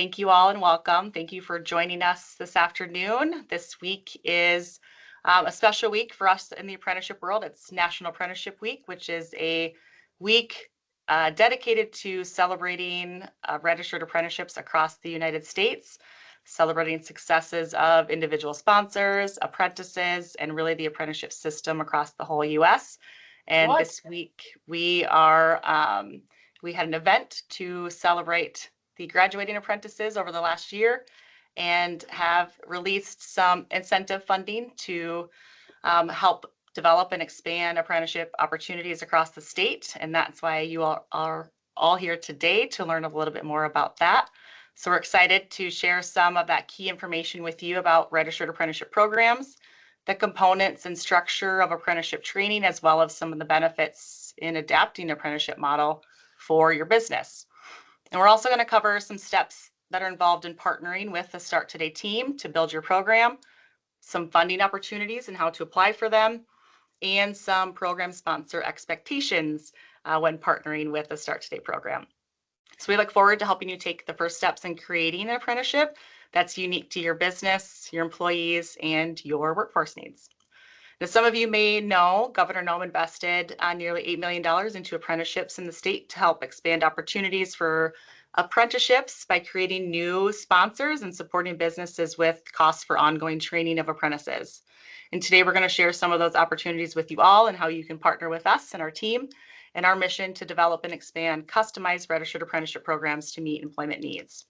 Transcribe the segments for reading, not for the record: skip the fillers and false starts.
Thank you all and welcome. Thank you for joining us this afternoon. This week is a special week for us in the apprenticeship world. It's National Apprenticeship Week, which is a week dedicated to celebrating registered apprenticeships across the United States, celebrating successes of individual sponsors, apprentices, and really the apprenticeship system across the whole U.S. And this week we had an event to celebrate the graduating apprentices over the last year and have released some incentive funding to help develop and expand apprenticeship opportunities across the state. And that's why you all are all here today to learn a little bit more about that. So we're excited to share some of that key information with you about registered apprenticeship programs, the components and structure of apprenticeship training, as well as some of the benefits in adapting an apprenticeship model for your business. And we're also going to cover some steps that are involved in partnering with the Start Today team to build your program, some funding opportunities and how to apply for them, and some program sponsor expectations when partnering with the Start Today program. So we look forward to helping you take the first steps in creating an apprenticeship that's unique to your business, your employees, and your workforce needs. Now, some of you may know Governor Nome invested nearly $8 million into apprenticeships in the state to help expand opportunities for apprenticeships by creating new sponsors and supporting businesses with costs for ongoing training of apprentices. And today we're going to share some of those opportunities with you all and how you can partner with us and our team in our mission to develop and expand customized registered apprenticeship programs to meet employment needs,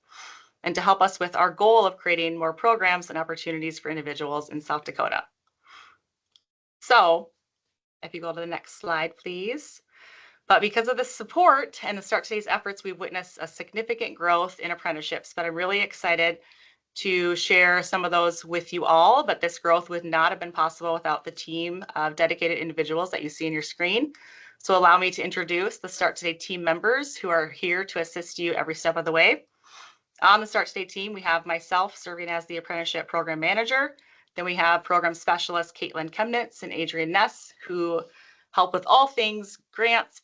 and to help us with our goal of creating more programs and opportunities for individuals in South Dakota. So if you go to the next slide, please. But because of the support and the Start Today's efforts, we've witnessed a significant growth in apprenticeships. But I'm really excited to share some of those with you all. But this growth would not have been possible without the team of dedicated individuals that you see on your screen. So allow me to introduce the Start Today team members who are here to assist you every step of the way. On the Start Today team, we have myself serving as the apprenticeship program manager. Then we have program specialists Caitlin Chemnitz and Adrian Ness, who help with all things grants,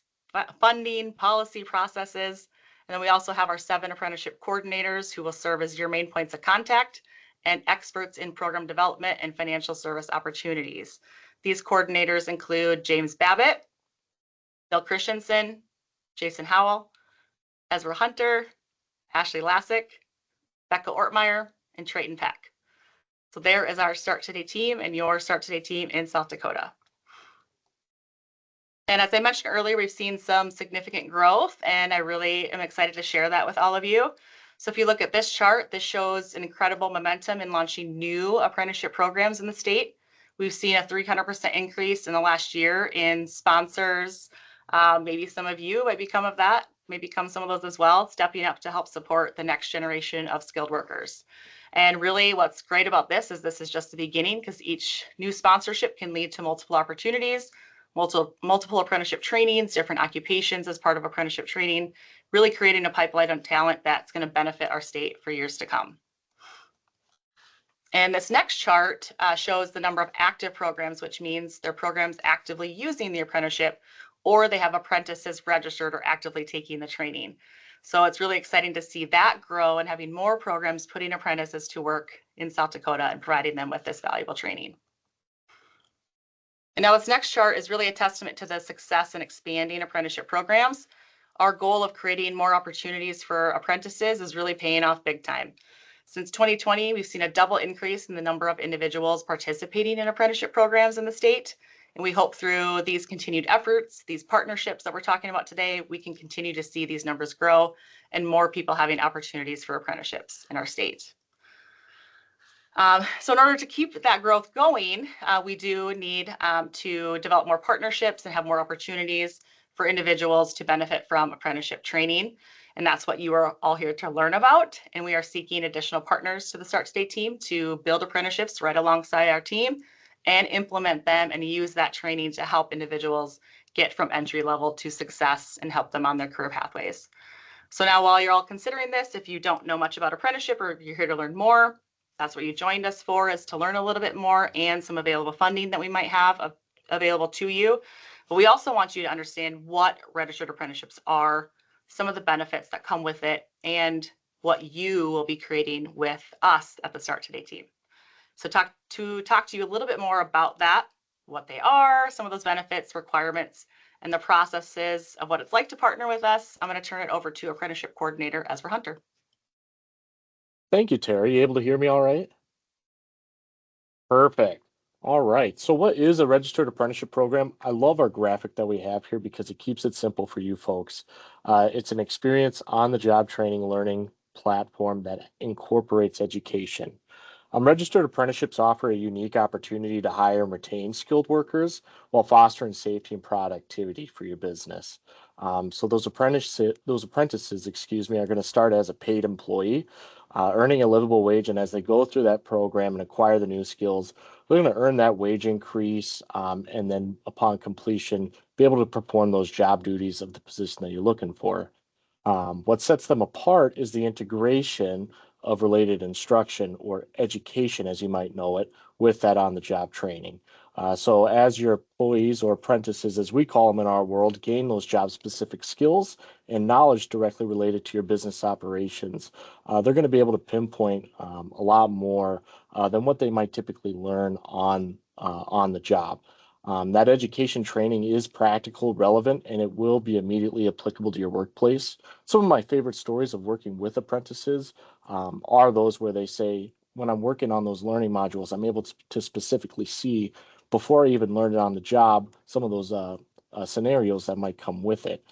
funding, policy processes. And then we also have our 7 apprenticeship coordinators who will serve as your main points of contact and experts in program development and financial service opportunities. These coordinators include James Babbitt, Bill Christensen, Jason Howell, Ezra Hunter, Ashley Lassick, Becca Ortmeyer, and Trayton Peck. So there is our Start Today team and your Start Today team in South Dakota. And as I mentioned earlier, we've seen some significant growth, and I really am excited to share that with all of you. So if you look at this chart, this shows an incredible momentum in launching new apprenticeship programs in the state. We've seen a 300% increase in the last year in sponsors. Maybe some of you might become some of those as well, stepping up to help support the next generation of skilled workers. And really what's great about this is just the beginning, because each new sponsorship can lead to multiple opportunities, multiple apprenticeship trainings, different occupations as part of apprenticeship training, really creating a pipeline of talent that's going to benefit our state for years to come. And this next chart shows the number of active programs, which means they're programs actively using the apprenticeship, or they have apprentices registered or actively taking the training. So it's really exciting to see that grow and having more programs putting apprentices to work in South Dakota and providing them with this valuable training. And now this next chart is really a testament to the success in expanding apprenticeship programs. Our goal of creating more opportunities for apprentices is really paying off big time. Since 2020, we've seen a double increase in the number of individuals participating in apprenticeship programs in the state. And we hope through these continued efforts, these partnerships that we're talking about today, we can continue to see these numbers grow and more people having opportunities for apprenticeships in our state. So in order to keep that growth going, we do need to develop more partnerships and have more opportunities for individuals to benefit from apprenticeship training. And that's what you are all here to learn about. And we are seeking additional partners to the Start Today team to build apprenticeships right alongside our team and implement them and use that training to help individuals get from entry level to success and help them on their career pathways. So now while you're all considering this, if you don't know much about apprenticeship or if you're here to learn more, that's what you joined us for, is to learn a little bit more and some available funding that we might have available to you. But we also want you to understand what registered apprenticeships are, some of the benefits that come with it, and what you will be creating with us at the Start Today team. So talk to you a little bit more about that, what they are, some of those benefits, requirements, and the processes of what it's like to partner with us. I'm going to turn it over to Apprenticeship Coordinator Ezra Hunter. Thank you, Terry. You able to hear me all right? Perfect. All right. So what is a registered apprenticeship program? I love our graphic that we have here because it keeps it simple for you folks. It's an experience on the job training learning platform that incorporates education. Registered apprenticeships offer a unique opportunity to hire and retain skilled workers while fostering safety and productivity for your business. So those apprentices, excuse me, are going to start as a paid employee, earning a livable wage, and as they go through that program and acquire the new skills, they're going to earn that wage increase, and then upon completion, be able to perform those job duties of the position that you're looking for. What sets them apart is the integration of related instruction or education, as you might know it, with that on-the-job training. So as your employees or apprentices, as we call them in our world, gain those job-specific skills and knowledge directly related to your business operations, they're going to be able to pinpoint a lot more than what they might typically learn on the job. That education training is practical, relevant, and it will be immediately applicable to your workplace. Some of my favorite stories of working with apprentices are those where they say, when I'm working on those learning modules, I'm able to specifically see, before I even learn it on the job, some of those scenarios that might come with it.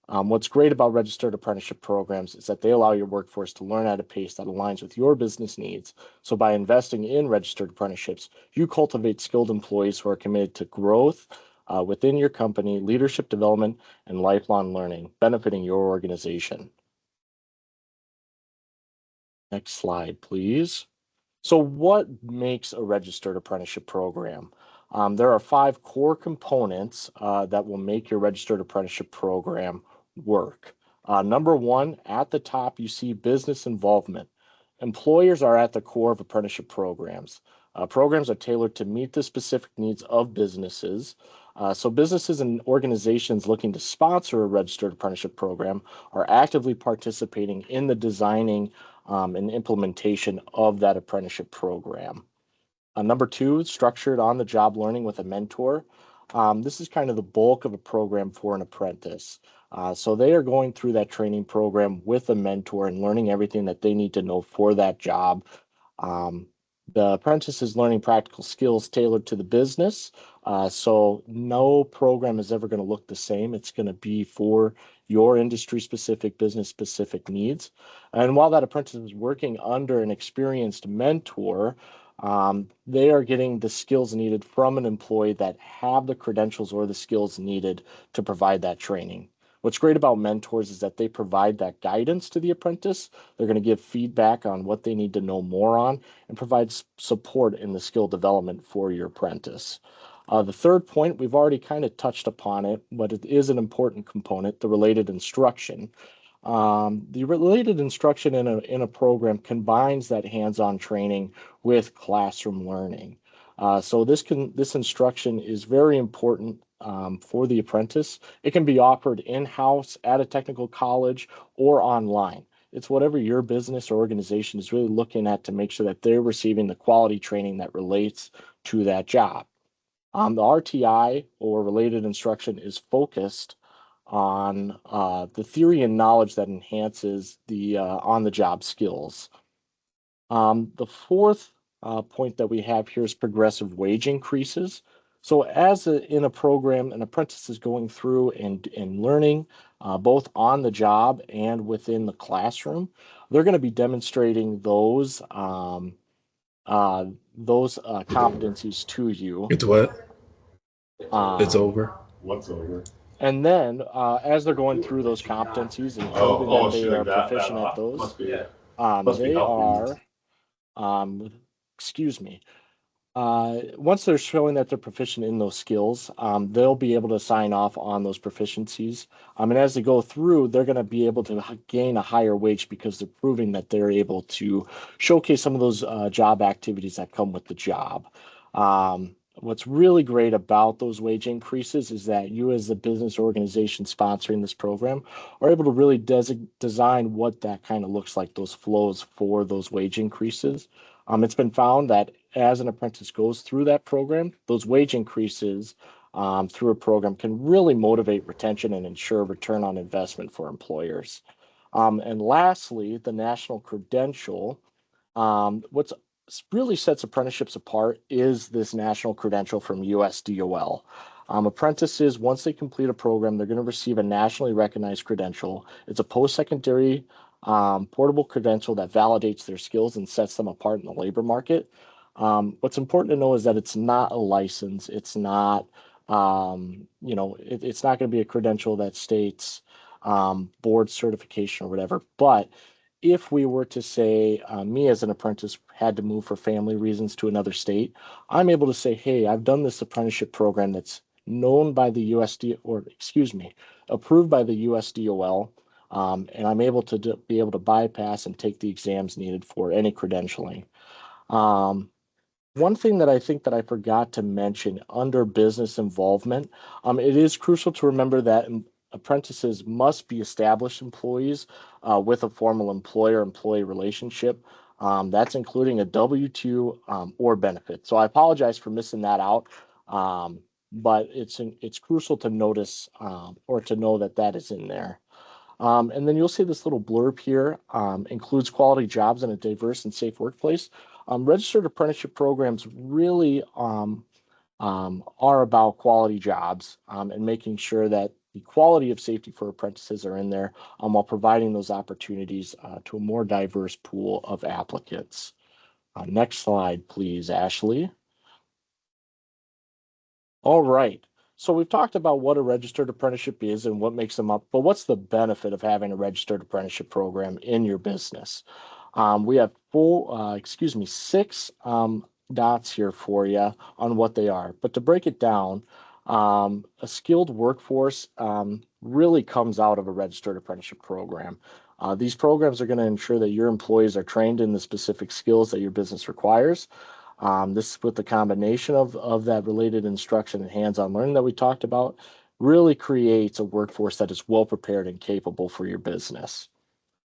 What's great about registered apprenticeship programs is that they allow your workforce to learn at a pace that aligns with your business needs. So by investing in registered apprenticeships, you cultivate skilled employees who are committed to growth within your company, leadership development, and lifelong learning, benefiting your organization. Next slide, please. So what makes a registered apprenticeship program? There are 5 core components that will make your registered apprenticeship program work. Number 1, at the top, you see business involvement. Employers are at the core of apprenticeship programs. Programs are tailored to meet the specific needs of businesses. So businesses and organizations looking to sponsor a registered apprenticeship program are actively participating in the designing and implementation of that apprenticeship program. Number 2, structured on-the-job learning with a mentor. This is kind of the bulk of a program for an apprentice. So they are going through that training program with a mentor and learning everything that they need to know for that job. The apprentice is learning practical skills tailored to the business. So no program is ever going to look the same. It's going to be for your industry-specific, business-specific needs. And while that apprentice is working under an experienced mentor, they are getting the skills needed from an employee that have the credentials or the skills needed to provide that training. What's great about mentors is that they provide that guidance to the apprentice. They're going to give feedback on what they need to know more on and provide support in the skill development for your apprentice. The third point, we've already kind of touched upon it, but it is an important component, the related instruction. The related instruction in a program combines that hands-on training with classroom learning. So this instruction is very important for the apprentice. It can be offered in-house at a technical college or online. It's whatever your business or organization is really looking at to make sure that they're receiving the quality training that relates to that job. The RTI or related instruction is focused on the theory and knowledge that enhances the on-the-job skills. The fourth point that we have here is progressive wage increases. So in a program, an apprentice is going through and learning both on the job and within the classroom. They're going to be demonstrating those competencies to you. It's what? It's Um, over. What's over? And then, as they're going through those competencies and proving that they are proficient at those, Must be it. they are, um, excuse me, once they're showing that they're proficient in those skills, they'll be able to sign off on those proficiencies. And as they go through, they're going to be able to gain a higher wage because they're proving that they're able to showcase some of those job activities that come with the job. What's really great about those wage increases is that you, as the business organization sponsoring this program, are able to really design what that kind of looks like, those flows for those wage increases. It's been found that as an apprentice goes through that program, those wage increases through a program can really motivate retention and ensure return on investment for employers. And lastly, the national credential. What's really sets apprenticeships apart is this national credential from USDOL. Apprentices, once they complete a program, they're going to receive a nationally recognized credential. It's a post-secondary portable credential that validates their skills and sets them apart in the labor market. What's important to know is that it's not a license. It's not, it's not going to be a credential that states board certification or whatever, but if we were to say, me as an apprentice had to move for family reasons to another state, I'm able to say, hey, I've done this apprenticeship program that's known by the USD, or excuse me, approved by the USDOL, and I'm able to be able to bypass and take the exams needed for any credentialing. Um, One thing that I think that I forgot to mention under business involvement, it is crucial to remember that apprentices must be established employees with a formal employer-employee relationship. That's including a W-2 or benefit. So I apologize for missing that out, but it's crucial to notice or to know that that is in there. And then you'll see this little blurb here includes quality jobs in a diverse and safe workplace. Registered apprenticeship programs really are about quality jobs and making sure that the quality of safety for apprentices are in there while providing those opportunities to a more diverse pool of applicants. Next slide, please, Ashley. All right. So we've talked about what a registered apprenticeship is and what makes them up, but what's the benefit of having a registered apprenticeship program in your business? We have six dots here for you on what they are. But to break it down, a skilled workforce really comes out of a registered apprenticeship program. These programs are going to ensure that your employees are trained in the specific skills that your business requires. This, with the combination of that related instruction and hands-on learning that we talked about, really creates a workforce that is well prepared and capable for your business.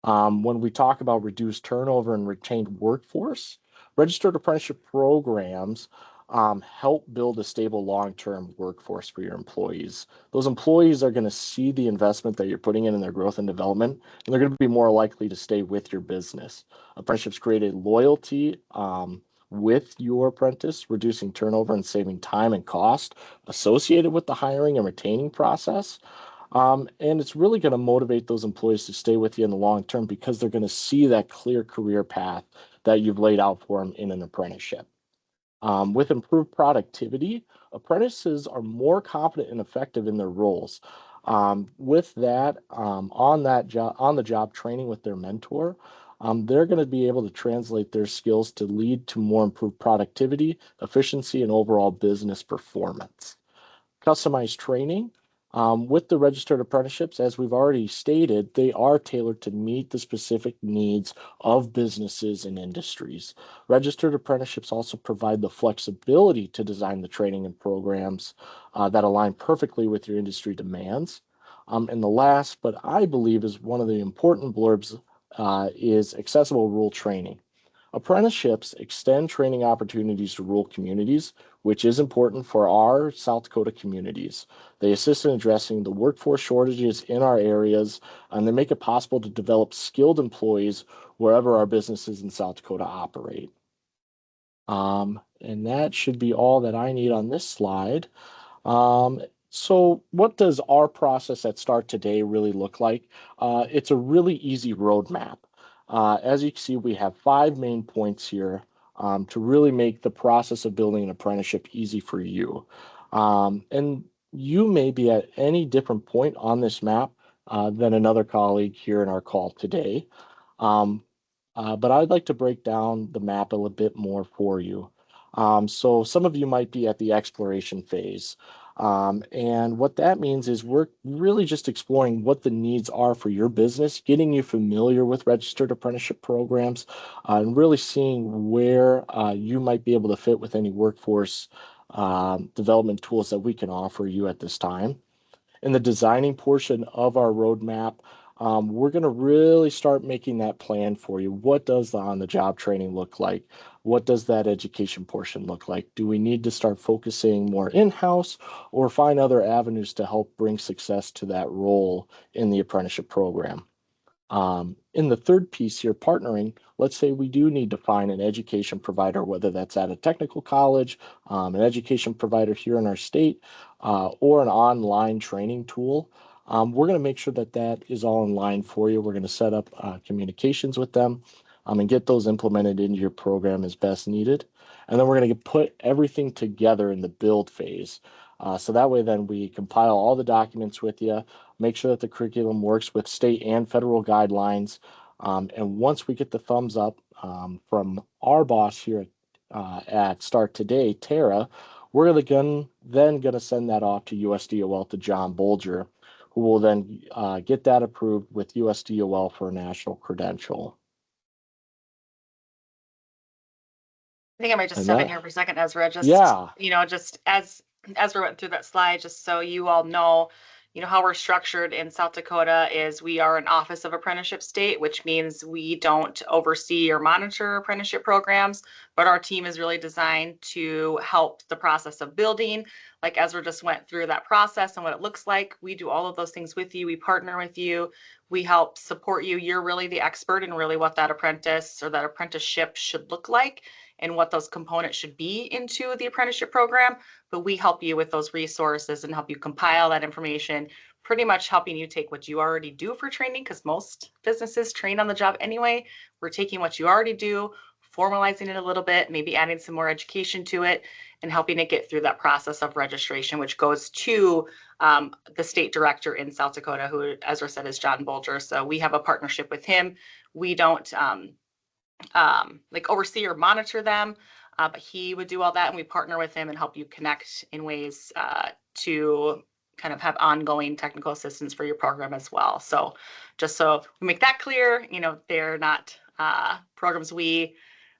When we talk about reduced turnover and retained workforce, registered apprenticeship programs help build a stable long-term workforce for your employees. Those employees are going to see the investment that you're putting in their growth and development, and they're going to be more likely to stay with your business. Apprenticeships create a loyalty with your apprentice, reducing turnover and saving time and cost associated with the hiring and retaining process. And it's really going to motivate those employees to stay with you in the long term because they're going to see that clear career path that you've laid out for them in an apprenticeship. With improved productivity, apprentices are more confident and effective in their roles. With that, on the job training with their mentor, they're going to be able to translate their skills to lead to more improved productivity, efficiency, and overall business performance. Customized training. With the registered apprenticeships, as we've already stated, they are tailored to meet the specific needs of businesses and industries. Registered apprenticeships also provide the flexibility to design the training and programs that align perfectly with your industry demands. And the last, but I believe is one of the important blurbs, is accessible rural training. Apprenticeships extend training opportunities to rural communities, which is important for our South Dakota communities. They assist in addressing the workforce shortages in our areas, and they make it possible to develop skilled employees wherever our businesses in South Dakota operate. And that should be all that I need on this slide. So what does our process at Start Today really look like? It's a really easy roadmap. As you can see, we have 5 main points here to really make the process of building an apprenticeship easy for you. And you may be at any different point on this map than another colleague here in our call today. But I'd like to break down the map a little bit more for you. So some of you might be at the exploration phase. And what that means is we're really just exploring what the needs are for your business, getting you familiar with registered apprenticeship programs, and really seeing where you might be able to fit with any workforce development tools that we can offer you at this time. In the designing portion of our roadmap, we're going to really start making that plan for you. What does the on-the-job training look like? What does that education portion look like? Do we need to start focusing more in-house or find other avenues to help bring success to that role in the apprenticeship program? In the third piece here, partnering, let's say we do need to find an education provider, whether that's at a technical college, an education provider here in our state, or an online training tool. We're going to make sure that that is all in line for you. We're going to set up communications with them and get those implemented into your program as best needed. And then we're going to put everything together in the build phase. So that way, then we compile all the documents with you, make sure that the curriculum works with state and federal guidelines. And once we get the thumbs up from our boss here at Start Today, Tara, we're then going to send that off to USDOL to John Bolger, who will then get that approved with USDOL for a national credential. I think I might just And step in that, here for a second, Ezra. Just, yeah, just as Ezra went through that slide, just so you all know, how we're structured in South Dakota is we are an Office of Apprenticeship state, which means we don't oversee or monitor apprenticeship programs, but our team is really designed to help the process of building. Like Ezra just went through that process and what it looks like. We do all of those things with you. We partner with you. We help support you. You're really the expert in really what that apprentice or that apprenticeship should look like and what those components should be into the apprenticeship program. But we help you with those resources and help you compile that information, pretty much helping you take what you already do for training, because most businesses train on the job anyway. We're taking what you already do, formalizing it a little bit, maybe adding some more education to it, and helping it get through that process of registration, which goes to the state director in South Dakota, who Ezra said is John Bolger. So we have a partnership with him. We don't like oversee or monitor them, but he would do all that, and we partner with him and help you connect in ways to kind of have ongoing technical assistance for your program as well. So just so we make that clear, they're not programs we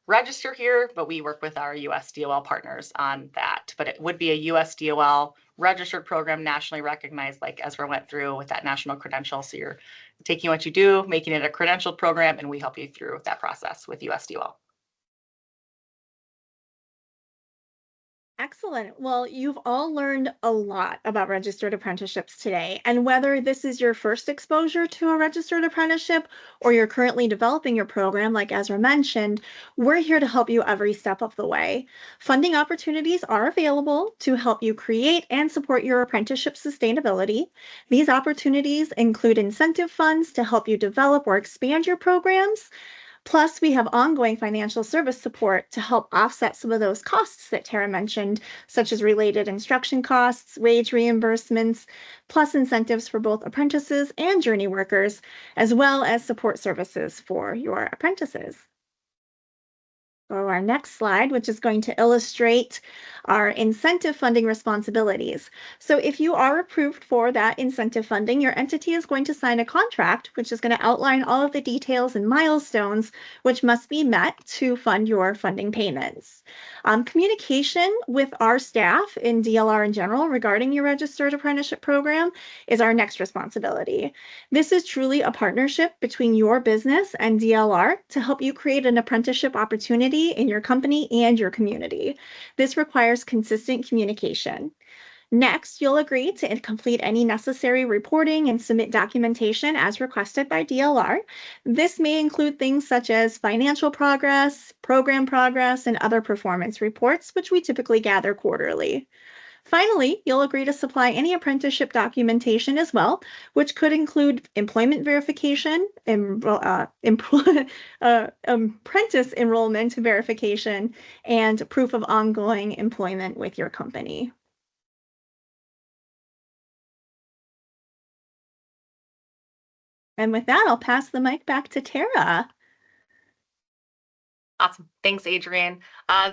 register here, but we work with our USDOL partners on that. But it would be a USDOL registered program, nationally recognized, like Ezra went through with that national credential. So you're taking what you do, making it a credentialed program, and we help you through that process with USDOL. Excellent. Well, you've all learned a lot about registered apprenticeships today. And whether this is your first exposure to a registered apprenticeship or you're currently developing your program, like Ezra mentioned, we're here to help you every step of the way. Funding opportunities are available to help you create and support your apprenticeship sustainability. These opportunities include incentive funds to help you develop or expand your programs. Plus, we have ongoing financial service support to help offset some of those costs that Tara mentioned, such as related instruction costs, wage reimbursements, plus incentives for both apprentices and journey workers, as well as support services for your apprentices. Go to our next slide, which is going to illustrate our incentive funding responsibilities. So if you are approved for that incentive funding, your entity is going to sign a contract, which is going to outline all of the details and milestones which must be met to fund your funding payments. Communication with our staff in DLR in general regarding your registered apprenticeship program is our next responsibility. This is truly a partnership between your business and DLR to help you create an apprenticeship opportunity in your company and your community. This requires consistent communication. Next, you'll agree to complete any necessary reporting and submit documentation as requested by DLR. This may include things such as financial progress, program progress, and other performance reports, which we typically gather quarterly. Finally, you'll agree to supply any apprenticeship documentation as well, which could include employment verification, apprentice enrollment verification, and proof of ongoing employment with your company. And with that, I'll pass the mic back to Tara. Awesome. Thanks, Adrienne.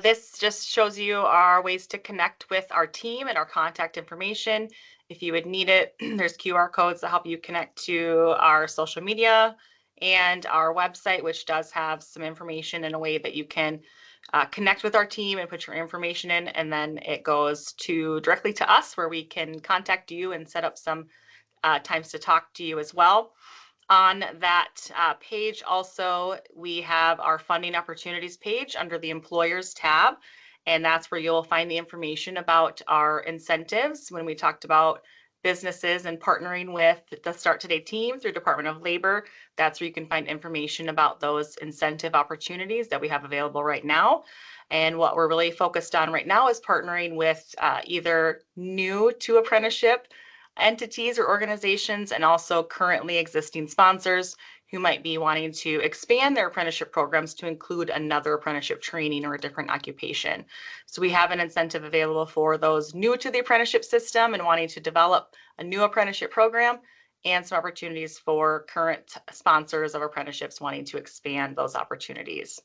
This just shows you our ways to connect with our team and our contact information. If you would need it, there's QR codes that help you connect to our social media and our website, which does have some information in a way that you can connect with our team and put your information in, and then it goes directly to us where we can contact you and set up some times to talk to you as well. On that page also, we have our funding opportunities page under the employers tab, and that's where you'll find the information about our incentives. When we talked about businesses and partnering with the Start Today team through Department of Labor, that's where you can find information about those incentive opportunities that we have available right now. And what we're really focused on right now is partnering with either new to apprenticeship entities or organizations, and also currently existing sponsors who might be wanting to expand their apprenticeship programs to include another apprenticeship training or a different occupation. So we have an incentive available for those new to the apprenticeship system and wanting to develop a new apprenticeship program, and some opportunities for current sponsors of apprenticeships wanting to expand those opportunities.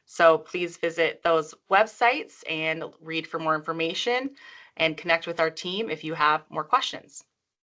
So please visit those websites and read for more information and connect with our team if you have more questions.